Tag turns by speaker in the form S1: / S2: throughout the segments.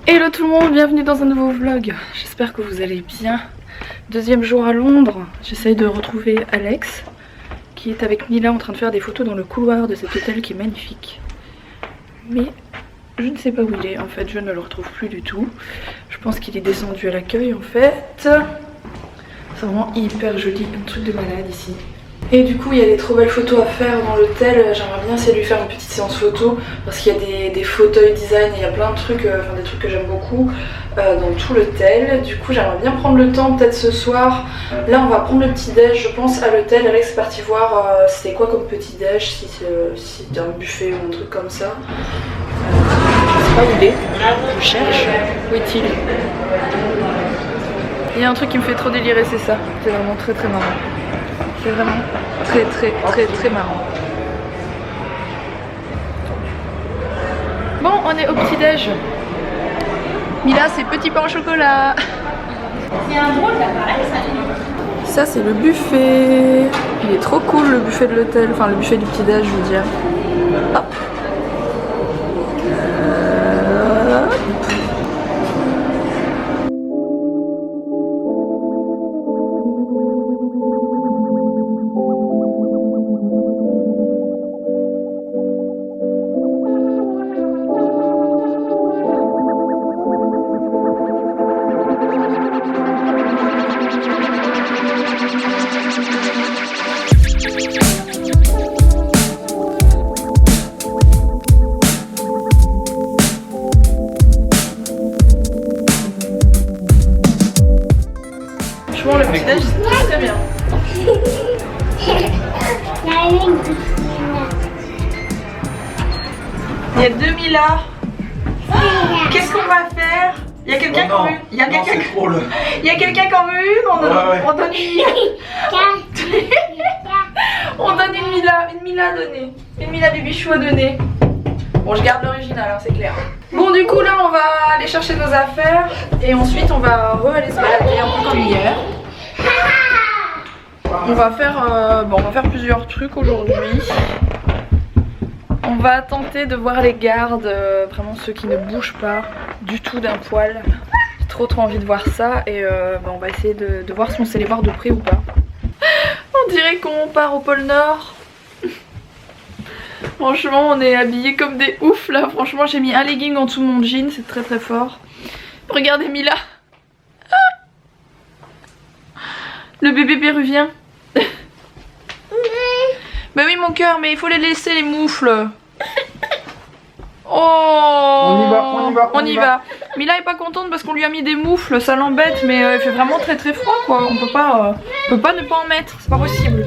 S1: Hello tout le monde, bienvenue dans un nouveau vlog. J'espère que vous allez bien. Deuxième jour à Londres, j'essaye de retrouver Alex qui est avec Mila en train de faire des photos dans le couloir de cet hôtel qui est magnifique. Mais je ne sais pas où il est, en fait je ne le retrouve plus du tout. Je pense qu'il est descendu à l'accueil en fait. C'est vraiment hyper joli, un truc de malade ici. Et du coup il y a des trop belles photos à faire dans l'hôtel. J'aimerais bien essayer de lui faire une petite séance photo parce qu'il y a des fauteuils design et il y a plein de trucs, des trucs que j'aime beaucoup dans tout l'hôtel. Du coup j'aimerais bien prendre le temps peut-être ce soir. Là on va prendre le petit déj je pense à l'hôtel. Alex est parti voir c'était quoi comme petit déj, si c'était un buffet ou un truc comme ça. Je sais pas où il est, je cherche. Où est-il? Il y a un truc qui me fait trop délirer, c'est ça. C'est vraiment très très marrant. C'est vraiment très marrant. Bon, on est au petit-déj. Mila, c'est petit pain au chocolat.
S2: C'est un drôle d'appareil, ça.
S1: Ça, c'est le buffet. Il est trop cool, le buffet de l'hôtel. Enfin, le buffet du petit-déj, je veux dire. Hop. Le petit-déj, c'est très bien. Il y a 2000 là. Qu'est-ce qu'on va faire? Il y a quelqu'un qui en veut une. Il y a quelqu'un qui en veut une. On donne une. On donne une Mila à donner. Une Mila Bibichou à donner. Bon, je garde l'original, hein, c'est clair. Bon, du coup, là, on va aller chercher nos affaires. Et ensuite, on va aller se balader un peu comme hier. On va faire plusieurs trucs aujourd'hui. On va tenter de voir les gardes, vraiment ceux qui ne bougent pas du tout d'un poil. J'ai trop envie de voir ça et on va essayer de voir si on sait les voir de près ou pas. On dirait qu'on part au pôle Nord. Franchement on est habillés comme des oufs là. Franchement j'ai mis un legging en dessous de mon jean, c'est très fort. Regardez Mila. Le bébé péruvien. Bah oui mon cœur, mais il faut les laisser les moufles. Oh, on y va. Mila est pas contente parce qu'on lui a mis des moufles, ça l'embête, mais il fait vraiment très froid quoi. On peut pas ne pas en mettre, c'est pas possible.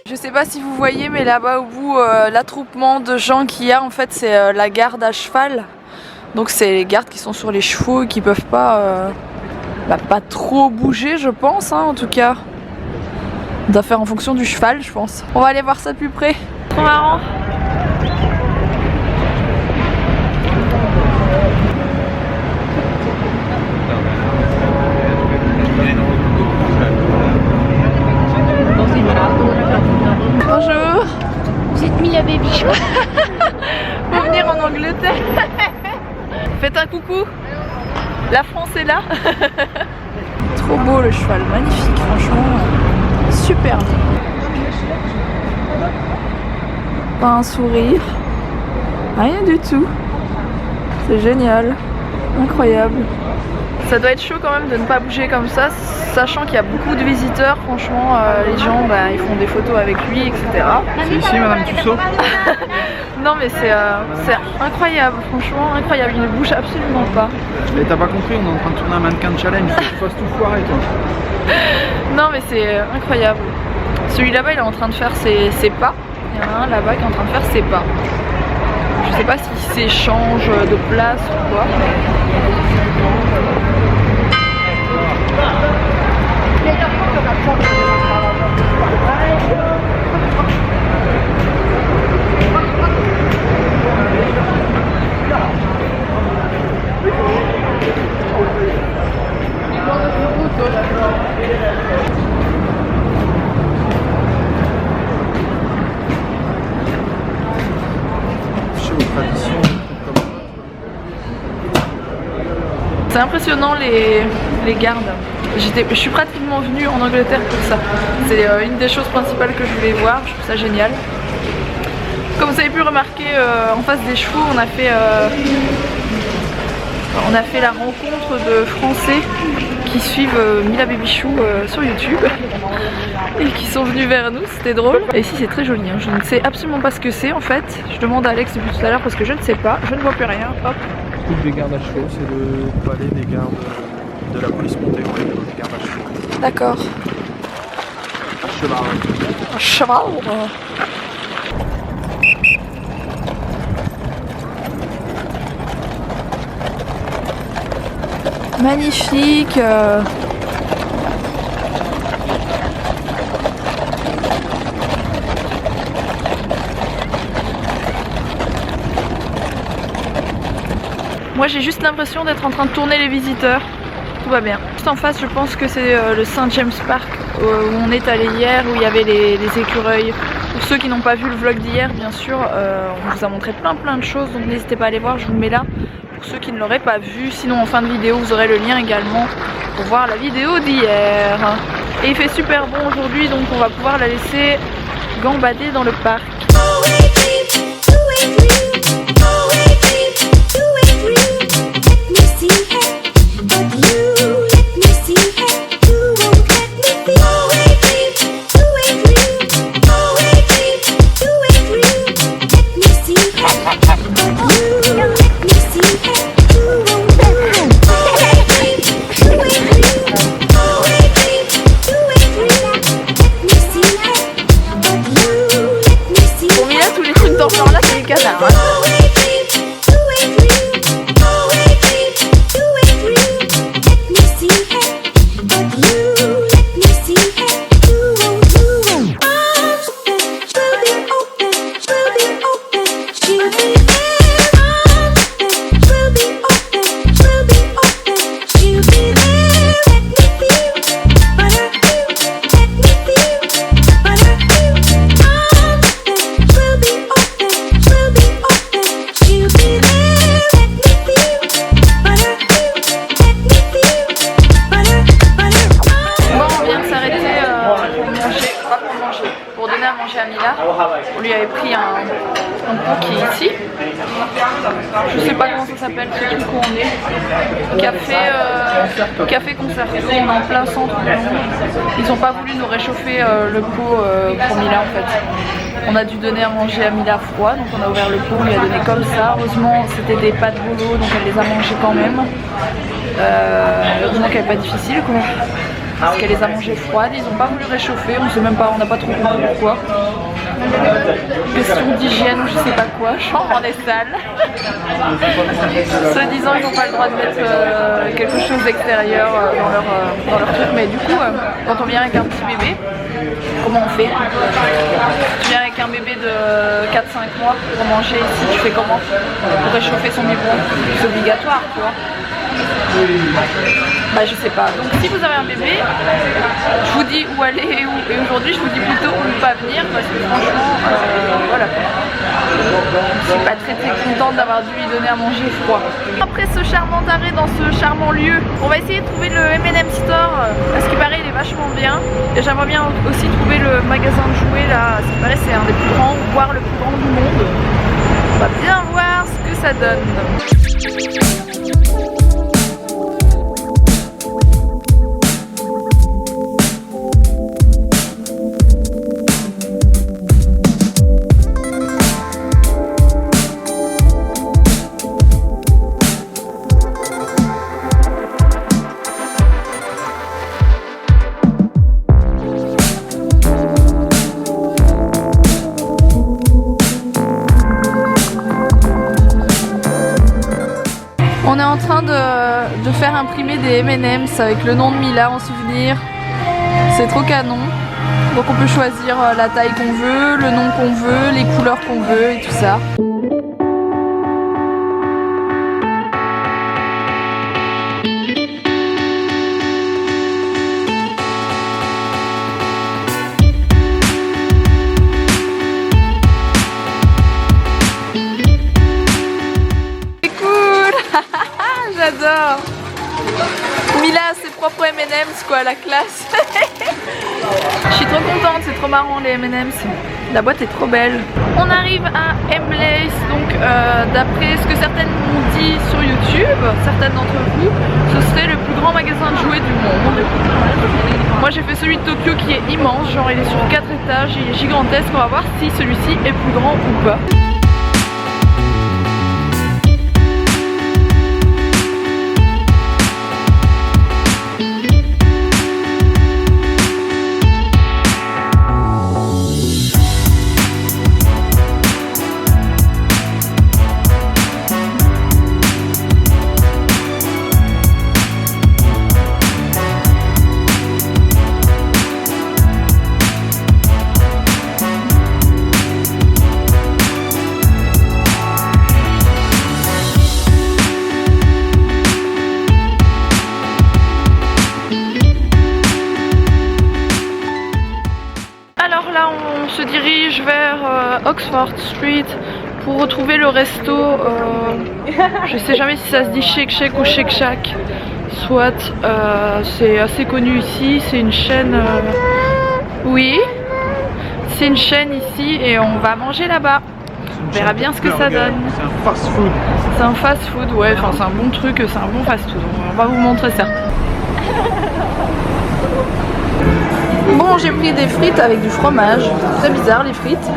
S1: Je sais pas si vous voyez, mais là-bas au bout, l'attroupement de gens qu'il y a, en fait, c'est la garde à cheval. Donc c'est les gardes qui sont sur les chevaux et qui peuvent pas trop bouger, je pense, hein, en tout cas. On doit faire en fonction du cheval, je pense. On va aller voir ça de plus près. Trop marrant. Bonjour.
S2: Vous êtes Mila Bibichou.
S1: Faut venir en Angleterre. Faites un coucou. La France est là. Trop beau le cheval, magnifique, franchement. Super. Pas un sourire. Rien du tout. C'est génial. Incroyable. Ça doit être chaud quand même de ne pas bouger comme ça, sachant qu'il y a beaucoup de visiteurs. Franchement, les gens ils font des photos avec lui, etc.
S3: C'est ici Madame Tussaud.
S1: Non mais c'est incroyable, franchement incroyable, il ne bouge absolument pas.
S3: Mais t'as pas compris, on est en train de tourner un mannequin challenge, faut que tu fasses tout foirer toi.
S1: Non mais c'est incroyable. Celui là-bas il est en train de faire ses pas, il y en a un là-bas qui est en train de faire ses pas. Je sais pas s'il s'échange de place ou quoi. C'est impressionnant les gardes. Je suis pratiquement venue en Angleterre pour ça. C'est une des choses principales que je voulais voir, je trouve ça génial. Comme vous avez pu remarquer, en face des chevaux, on a fait la rencontre de Français qui suivent Mila Babychou sur YouTube et qui sont venus vers nous, c'était drôle. Et ici c'est très joli, hein. Je ne sais absolument pas ce que c'est en fait. Je demande à Alex depuis tout à l'heure parce que je ne sais pas, je ne vois plus rien. Hop.
S3: Coupe des gardes à chevaux, c'est le palais des gardes de la police montée, on les gardes à chevaux.
S1: D'accord.
S3: Cheval.
S1: Un cheval. Magnifique. Moi j'ai juste l'impression d'être en train de tourner les visiteurs. Tout va bien. Juste en face je pense que c'est le St James Park où on est allé hier, où il y avait les écureuils. Pour ceux qui n'ont pas vu le vlog d'hier, bien sûr, on vous a montré plein de choses, donc n'hésitez pas à aller voir, je vous le mets là. Pour ceux qui ne l'auraient pas vu, sinon en fin de vidéo vous aurez le lien également pour voir la vidéo d'hier. Et il fait super bon aujourd'hui, donc on va pouvoir la laisser gambader dans le parc. On lui avait pris un pot qui est ici. Je sais pas comment ça s'appelle, ce truc où on est. Café Concerto, on est en plein centre. Ils ont pas voulu nous réchauffer le pot pour Mila en fait. On a dû donner à manger à Mila froid, donc on a ouvert le pot, on lui a donné comme ça. Heureusement c'était des pâtes bolo, donc elle les a mangées quand même. Heureusement qu'elle n'est pas difficile quoi. Parce qu'elle les a mangées froides, ils n'ont pas voulu réchauffer, on sait même pas, on n'a pas trop compris pourquoi. Question d'hygiène ou je sais pas quoi, chambre est sale. Se disant ils n'ont pas le droit de mettre quelque chose d'extérieur dans leur truc, mais du coup quand on vient avec un petit bébé, comment on fait? Tu viens avec un bébé de 4-5 mois pour manger ici, tu fais comment? Pour réchauffer son biberon, c'est obligatoire tu vois. Bah je sais pas, donc si vous avez un bébé, je vous dis où aller et aujourd'hui je vous dis plutôt où ne pas venir parce que franchement, voilà. Je suis pas très contente d'avoir dû lui donner à manger froid. Après ce charmant arrêt dans ce charmant lieu, on va essayer de trouver le M&M Store parce qu'il paraît il est vachement bien. Et j'aimerais bien aussi trouver le magasin de jouets là, ça paraît c'est un des plus grands, voire le plus grand du monde. On va bien voir ce que ça donne. On est en train de faire imprimer des M&M's avec le nom de Mila en souvenir. C'est trop canon. Donc on peut choisir la taille qu'on veut, le nom qu'on veut, les couleurs qu'on veut et tout ça. J'adore. M&M's quoi, la classe. Je suis trop contente, c'est trop marrant les M&M's. La boîte est trop belle. On arrive à Emlace, donc d'après ce que certaines m'ont dit sur YouTube, certaines d'entre vous, ce serait le plus grand magasin de jouets du monde. Moi j'ai fait celui de Tokyo qui est immense, genre il est sur 4 étages, il est gigantesque, on va voir si celui-ci est plus grand ou pas. On se dirige vers Oxford Street pour retrouver le resto. Je sais jamais si ça se dit Shake Shack ou Shake Shack. Soit c'est assez connu ici. C'est une chaîne. Oui, c'est une chaîne ici et on va manger là-bas. On verra bien ce que ça donne.
S3: C'est un fast food.
S1: C'est un fast food, ouais. Enfin, c'est un bon truc, c'est un bon fast food. On va vous montrer ça. Bon, j'ai pris des frites avec du fromage, très bizarre les frites.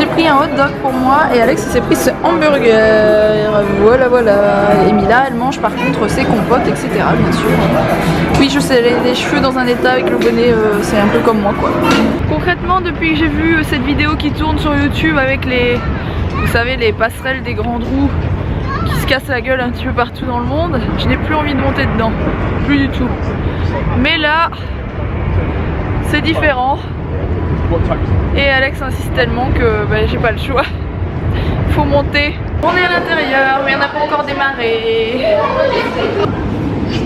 S1: J'ai pris un hot dog pour moi et Alex s'est pris ce hamburger. Voilà, voilà. Et Mila, elle mange par contre ses compotes, etc. Bien sûr. Oui, je sais, les cheveux dans un état avec le bonnet, c'est un peu comme moi quoi. Concrètement, depuis que j'ai vu cette vidéo qui tourne sur YouTube avec les, vous savez, les passerelles des grandes roues qui se cassent la gueule un petit peu partout dans le monde, je n'ai plus envie de monter dedans. Plus du tout. Mais là, c'est différent et Alex insiste tellement que j'ai pas le choix. Faut monter. On est à l'intérieur mais on n'a pas encore démarré. Tu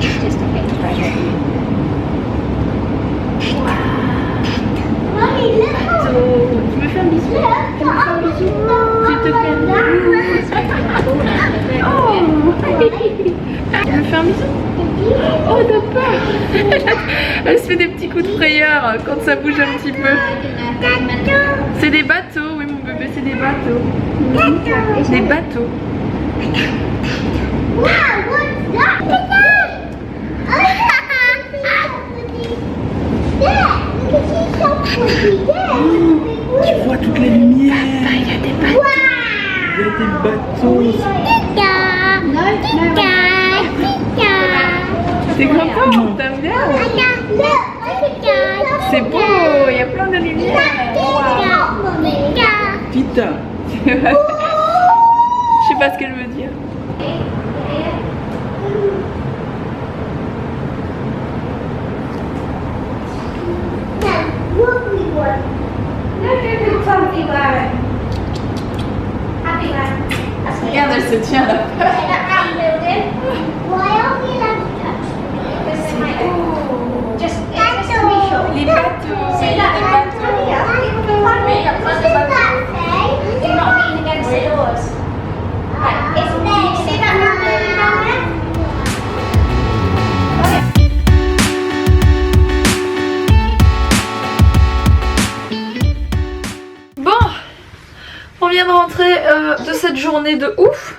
S1: me fais un bisou? Tu me fais un bisou? S'il te plaît. Oh. Tu me fais un bisou? Oh t'as peur. Elle se fait des petits coups de frayeur quand ça bouge un petit peu. C'est des bateaux, oui mon bébé, c'est des bateaux. Des bateaux.
S3: Tu vois toutes les lumières.
S1: Il y a des bateaux.
S3: Il y a des bateaux.
S1: T'es content? T'aimes bien? C'est beau, il y a plein de lumière.
S3: Tita.
S1: Je sais pas ce qu'elle veut dire. Regarde, elle se tient là. Les bateaux. Bon, on vient de rentrer de cette journée de ouf.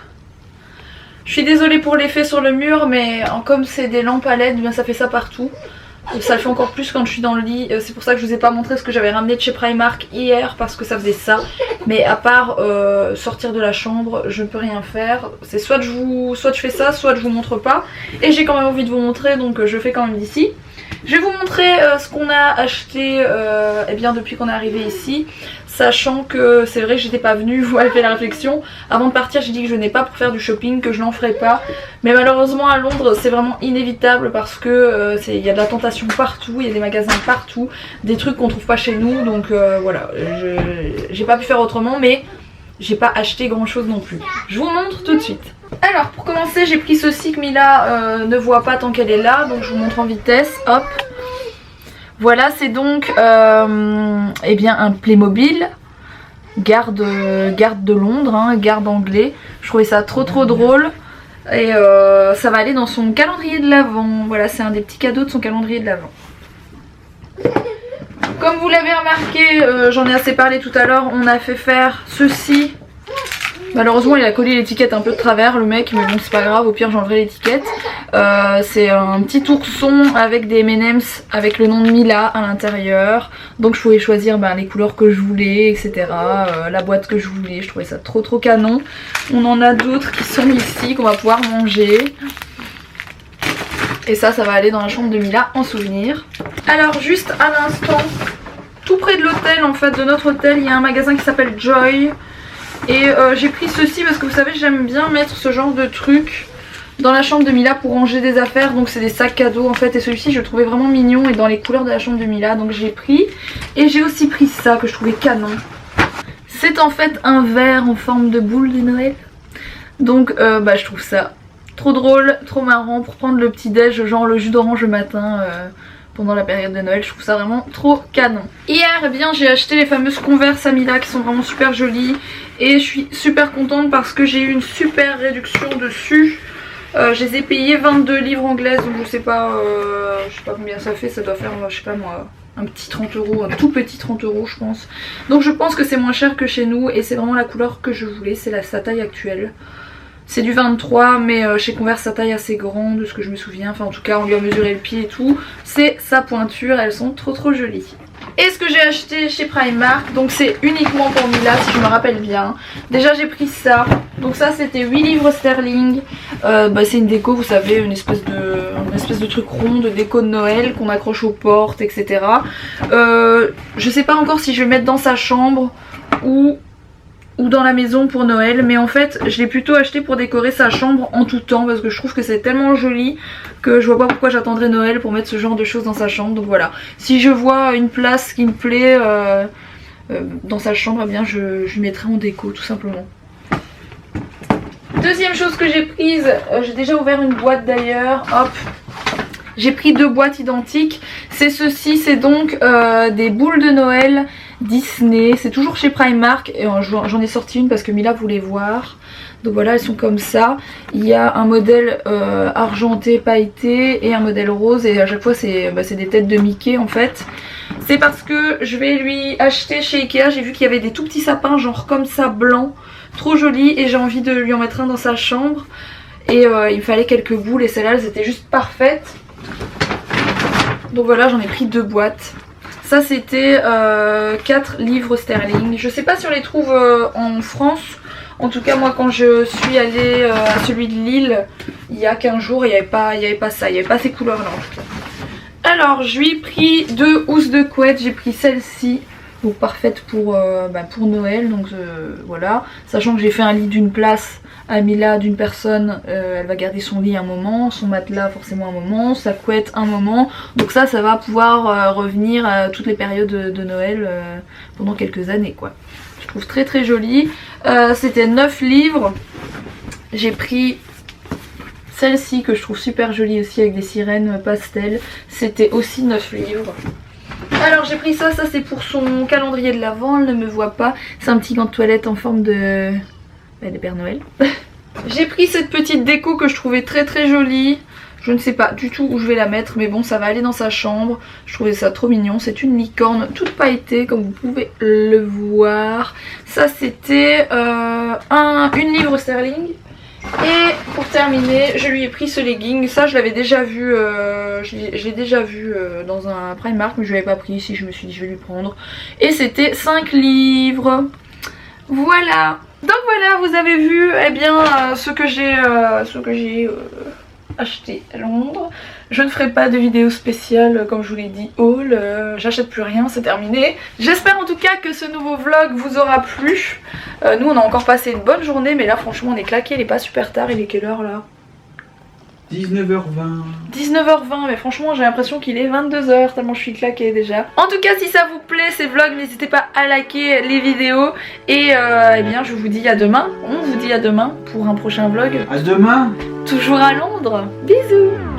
S1: Je suis désolée pour l'effet sur le mur, mais comme c'est des lampes à LED, bien ça fait ça partout. Ça le fait encore plus quand je suis dans le lit. C'est pour ça que je vous ai pas montré ce que j'avais ramené de chez Primark hier, parce que ça faisait ça. Mais à part sortir de la chambre, je ne peux rien faire. C'est soit je fais ça, soit je vous montre pas. Et j'ai quand même envie de vous montrer, donc je fais quand même d'ici. Je vais vous montrer ce qu'on a acheté eh bien depuis qu'on est arrivé ici. Sachant que c'est vrai que j'étais pas venue, vous avez fait la réflexion. Avant de partir j'ai dit que je venais pas pour faire du shopping, que je n'en ferais pas. Mais malheureusement à Londres c'est vraiment inévitable parce que il y a de la tentation partout, il y a des magasins partout, des trucs qu'on trouve pas chez nous. Donc voilà, j'ai pas pu faire autrement, mais j'ai pas acheté grand chose non plus. Je vous montre tout de suite. Alors pour commencer j'ai pris ceci que Mila ne voit pas tant qu'elle est là, donc je vous montre en vitesse, hop. Voilà, c'est donc eh bien un Playmobil, garde de Londres, hein, garde anglais. Je trouvais ça trop drôle. Et ça va aller dans son calendrier de l'Avent. Voilà, c'est un des petits cadeaux de son calendrier de l'Avent. Comme vous l'avez remarqué, j'en ai assez parlé tout à l'heure, on a fait faire ceci. Malheureusement il a collé l'étiquette un peu de travers le mec, mais bon c'est pas grave, au pire j'enlèverai l'étiquette. C'est un petit ourson avec des M&M's avec le nom de Mila à l'intérieur. Donc je pouvais choisir les couleurs que je voulais, etc. La boîte que je voulais, je trouvais ça trop canon. On en a d'autres qui sont ici qu'on va pouvoir manger. Et ça va aller dans la chambre de Mila en souvenir. Alors juste à l'instant, tout près de l'hôtel en fait, de notre hôtel, il y a un magasin qui s'appelle Joy. Et j'ai pris ceci parce que vous savez j'aime bien mettre ce genre de truc dans la chambre de Mila pour ranger des affaires. Donc c'est des sacs cadeaux en fait, et celui-ci je le trouvais vraiment mignon et dans les couleurs de la chambre de Mila, donc j'ai pris. Et j'ai aussi pris ça que je trouvais canon. C'est en fait un verre en forme de boule de Noël. Donc je trouve ça trop drôle, trop marrant pour prendre le petit déj, genre le jus d'orange le matin pendant la période de Noël. Je trouve ça vraiment trop canon. Hier j'ai acheté les fameuses Converse à Mila qui sont vraiment super jolies. Et je suis super contente parce que j'ai eu une super réduction dessus. Je les ai payées 22 livres anglaises, donc je sais pas combien ça fait, ça doit faire je sais pas moi un petit 30 €, un tout petit 30 € je pense. Donc je pense que c'est moins cher que chez nous et c'est vraiment la couleur que je voulais, c'est sa taille actuelle. C'est du 23 mais chez Converse sa taille assez grande de ce que je me souviens, enfin en tout cas on lui a mesuré le pied et tout. C'est sa pointure, elles sont trop jolies. Et ce que j'ai acheté chez Primark, donc c'est uniquement pour Mila si je me rappelle bien. Déjà j'ai pris ça, donc ça c'était 8 livres sterling. C'est une déco, vous savez, une espèce de truc rond de déco de Noël qu'on accroche aux portes, etc. Je sais pas encore si je vais mettre dans sa chambre ou dans la maison pour Noël, mais en fait je l'ai plutôt acheté pour décorer sa chambre en tout temps parce que je trouve que c'est tellement joli que je vois pas pourquoi j'attendrai Noël pour mettre ce genre de choses dans sa chambre. Donc voilà, si je vois une place qui me plaît dans sa chambre, eh bien je lui mettrai en déco tout simplement. Deuxième chose que j'ai prise, j'ai déjà ouvert une boîte d'ailleurs, hop. J'ai pris 2 boîtes identiques. C'est ceci, c'est donc des boules de Noël Disney. C'est toujours chez Primark et j'en ai sorti une parce que Mila voulait voir. Donc voilà, elles sont comme ça. Il y a un modèle argenté pailleté et un modèle rose et à chaque fois c'est des têtes de Mickey en fait. C'est parce que je vais lui acheter chez Ikea, j'ai vu qu'il y avait des tout petits sapins genre comme ça blancs, trop jolis, et j'ai envie de lui en mettre un dans sa chambre. Et il me fallait quelques boules et celles-là elles étaient juste parfaites. Donc voilà, j'en ai pris 2 boîtes. Ça c'était 4 livres sterling. Je sais pas si on les trouve en France. En tout cas moi quand je suis allée à celui de Lille il y a 15 jours, il n'y avait pas ça, il n'y avait pas ces couleurs là en tout cas. Alors je lui ai pris 2 housses de couette, j'ai pris celle-ci. Donc parfaite pour Noël, donc voilà. Sachant que j'ai fait un lit d'une place à Mila, d'une personne, elle va garder son lit un moment, son matelas forcément un moment, sa couette un moment. Donc ça va pouvoir revenir à toutes les périodes de Noël pendant quelques années quoi. Je trouve très joli. C'était 9 livres. J'ai pris celle-ci que je trouve super jolie aussi avec des sirènes pastel. C'était aussi 9 livres. Alors j'ai pris ça c'est pour son calendrier de l'Avent, elle ne me voit pas. C'est un petit gant de toilette en forme de Père Noël. J'ai pris cette petite déco que je trouvais très jolie. Je ne sais pas du tout où je vais la mettre, mais bon ça va aller dans sa chambre. Je trouvais ça trop mignon, c'est une licorne toute pailletée comme vous pouvez le voir. Ça c'était 1 livre sterling. Et pour terminer, je lui ai pris ce legging. Ça je l'avais déjà vu, je l'ai déjà vu dans un Primark, mais je ne l'avais pas pris ici. Je me suis dit je vais lui prendre. Et c'était 5 livres. Voilà. Donc voilà, vous avez vu ce que j'ai acheté à Londres. Je ne ferai pas de vidéo spéciale comme je vous l'ai dit haul, j'achète plus rien, c'est terminé. J'espère en tout cas que ce nouveau vlog vous aura plu. Nous on a encore passé une bonne journée, mais là franchement on est claqué, il est pas super tard, il est quelle heure là?
S3: 19h20.
S1: 19h20, mais franchement j'ai l'impression qu'il est 22h tellement je suis claquée déjà. En tout cas si ça vous plaît ces vlogs, n'hésitez pas à liker les vidéos. Et je vous dis à demain, on vous dit à demain pour un prochain vlog.
S3: À demain.
S1: Toujours à Londres, bisous.